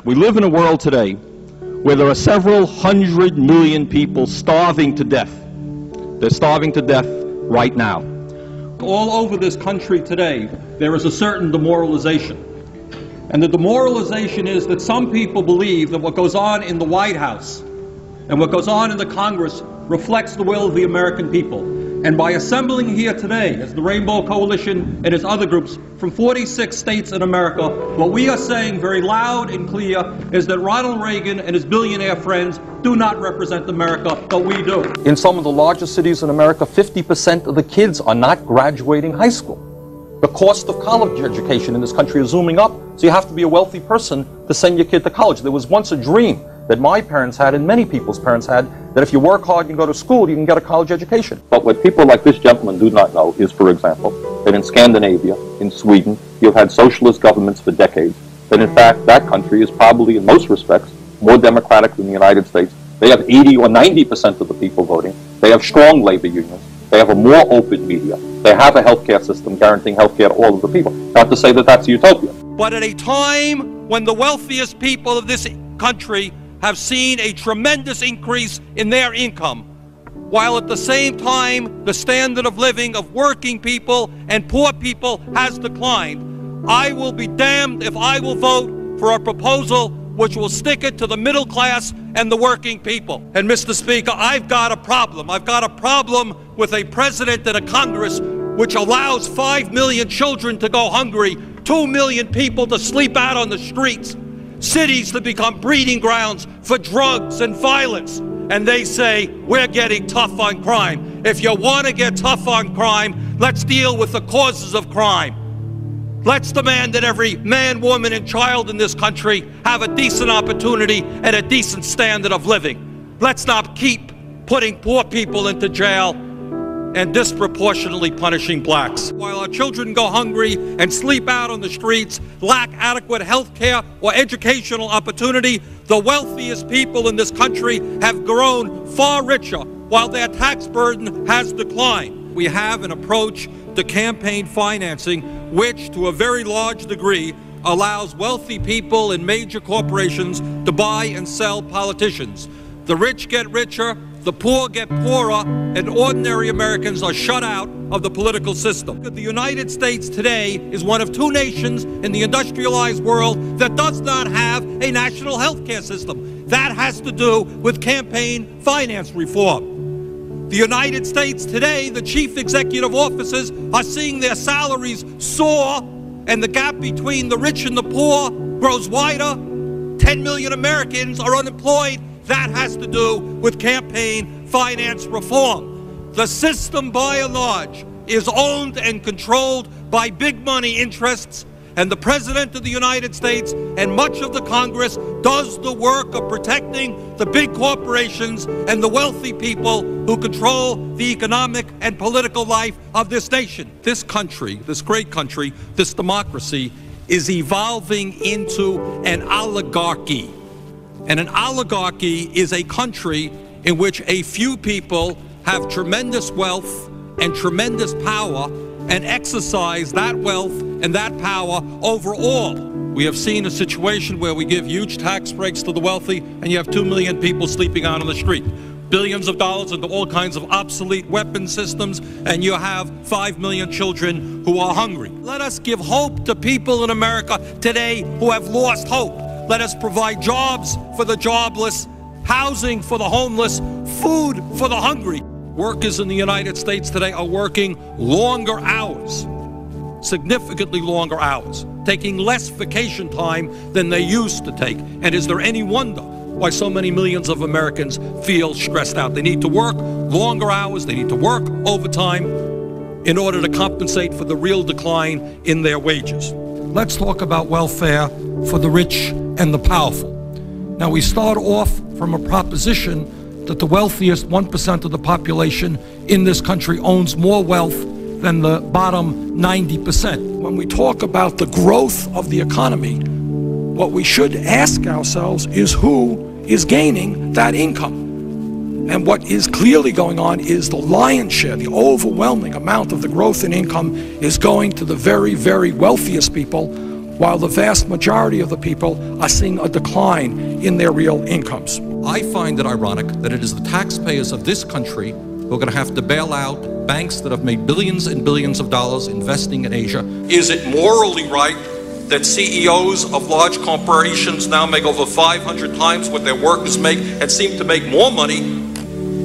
We live in a world today where there are several 100 million people starving to death. They're starving to death right now. All over this country today, there is a certain demoralization. And the demoralization is that some people believe that what goes on in the White House and what goes on in the Congress reflects the will of the American people. And by assembling here today as the Rainbow Coalition and its other groups from 46 states in America, what we are saying very loud and clear is that Ronald Reagan and his billionaire friends do not represent America, but we do. In some of the largest cities in America, 50% of the kids are not graduating high school. The cost of college education in this country is zooming up, so you have to be a wealthy person to send your kid to college. There was once a dream that my parents had and many people's parents had, that if you work hard and go to school, you can get a college education. But what people like this gentleman do not know is, for example, that in Scandinavia, in Sweden, you've had socialist governments for decades, that in fact that country is probably in most respects more democratic than the United States. They have 80 or 90% of the people voting. They have strong labor unions. They have a more open media. They have a healthcare system guaranteeing healthcare to all of the people. Not to say that that's a utopia. But at a time when the wealthiest people of this country have seen a tremendous increase in their income, while at the same time the standard of living of working people and poor people has declined, I will be damned if I will vote for a proposal which will stick it to the middle class and the working people. And Mr. Speaker, I've got a problem. I've got a problem with a president and a Congress which allows 5 million children to go hungry, 2 million people to sleep out on the streets, cities to become breeding grounds for drugs and violence. And they say, we're getting tough on crime. If you want to get tough on crime, let's deal with the causes of crime. Let's demand that every man, woman, and child in this country have a decent opportunity and a decent standard of living. Let's not keep putting poor people into jail and disproportionately punishing blacks. While our children go hungry and sleep out on the streets, lack adequate health care or educational opportunity, the wealthiest people in this country have grown far richer while their tax burden has declined. We have an approach to campaign financing which, to a very large degree, allows wealthy people and major corporations to buy and sell politicians. The rich get richer, the poor get poorer, and ordinary Americans are shut out of the political system. The United States today is one of 2 nations in the industrialized world that does not have a national health care system. That has to do with campaign finance reform. The United States today, the chief executive officers are seeing their salaries soar, and the gap between the rich and the poor grows wider. 10 million Americans are unemployed. That has to do with campaign finance reform. The system, by and large, is owned and controlled by big money interests, and the President of the United States and much of the Congress does the work of protecting the big corporations and the wealthy people who control the economic and political life of this nation. This country, this great country, this democracy, is evolving into an oligarchy. And an oligarchy is a country in which a few people have tremendous wealth and tremendous power and exercise that wealth and that power over all. We have seen a situation where we give huge tax breaks to the wealthy and you have 2 million people sleeping out on the street. Billions of dollars into all kinds of obsolete weapon systems, and you have 5 million children who are hungry. Let us give hope to people in America today who have lost hope. Let us provide jobs for the jobless, housing for the homeless, food for the hungry. Workers in the United States today are working longer hours, significantly longer hours, taking less vacation time than they used to take. And is there any wonder why so many millions of Americans feel stressed out? They need to work longer hours, they need to work overtime in order to compensate for the real decline in their wages. Let's talk about welfare for the rich and the powerful. Now, we start off from a proposition that the wealthiest 1% of the population in this country owns more wealth than the bottom 90%. When we talk about the growth of the economy, what we should ask ourselves is who is gaining that income. And what is clearly going on is the lion's share, the overwhelming amount of the growth in income is going to the very, very wealthiest people, while the vast majority of the people are seeing a decline in their real incomes. I find it ironic that it is the taxpayers of this country who are going to have to bail out banks that have made billions and billions of dollars investing in Asia. Is it morally right that CEOs of large corporations now make over 500 times what their workers make and seem to make more money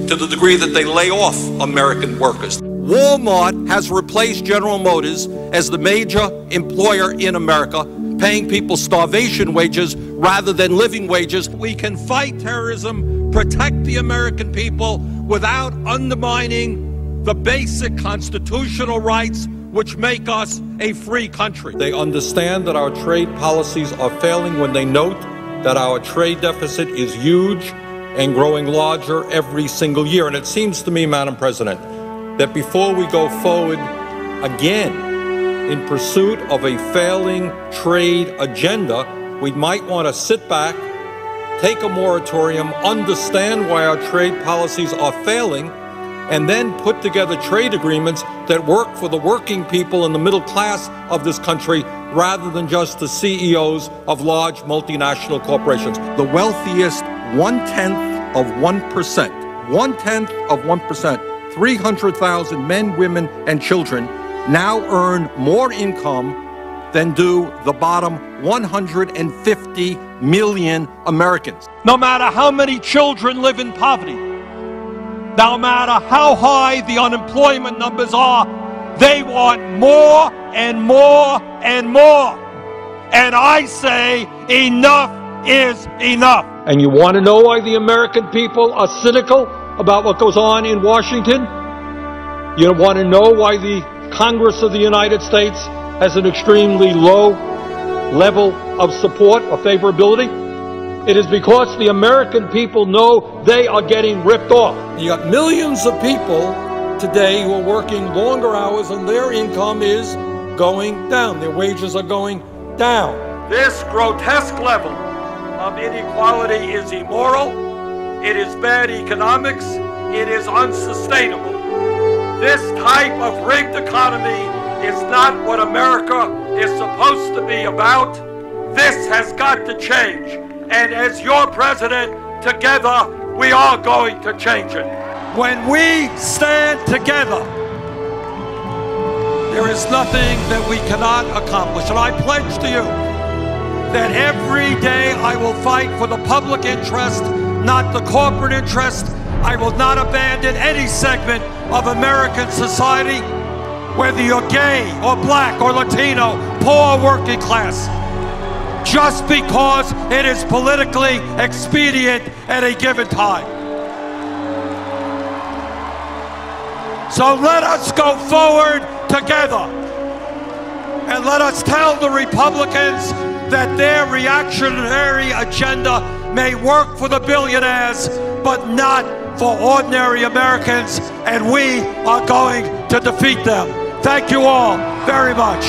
to the degree that they lay off American workers? Walmart has replaced General Motors as the major employer in America, paying people starvation wages rather than living wages. We can fight terrorism, protect the American people without undermining the basic constitutional rights which make us a free country. They understand that our trade policies are failing when they note that our trade deficit is huge and growing larger every single year. And it seems to me, Madam President, that before we go forward again in pursuit of a failing trade agenda, we might want to sit back, take a moratorium, understand why our trade policies are failing, and then put together trade agreements that work for the working people and the middle class of this country rather than just the CEOs of large multinational corporations. The wealthiest 1/10 of 1%, 1/10 of 1%, 300,000 men, women, and children now earn more income than do the bottom 150 million Americans. No matter how many children live in poverty, no matter how high the unemployment numbers are, they want more and more and more. And I say enough is enough. And you want to know why the American people are cynical about what goes on in Washington? You want to know why the Congress of the United States has an extremely low level of support or favorability? It is because the American people know they are getting ripped off. You got millions of people today who are working longer hours and their income is going down. Their wages are going down. This grotesque level of inequality is immoral. It is bad economics. It is unsustainable. This type of rigged economy is not what America is supposed to be about. This has got to change. And as your president, together, we are going to change it. When we stand together, there is nothing that we cannot accomplish. And I pledge to you that every day I will fight for the public interest, not the corporate interest. I will not abandon any segment of American society, whether you're gay or black or Latino, poor or working class, just because it is politically expedient at a given time. So let us go forward together and let us tell the Republicans that their reactionary agenda may work for the billionaires, but not for ordinary Americans, and we are going to defeat them. Thank you all very much.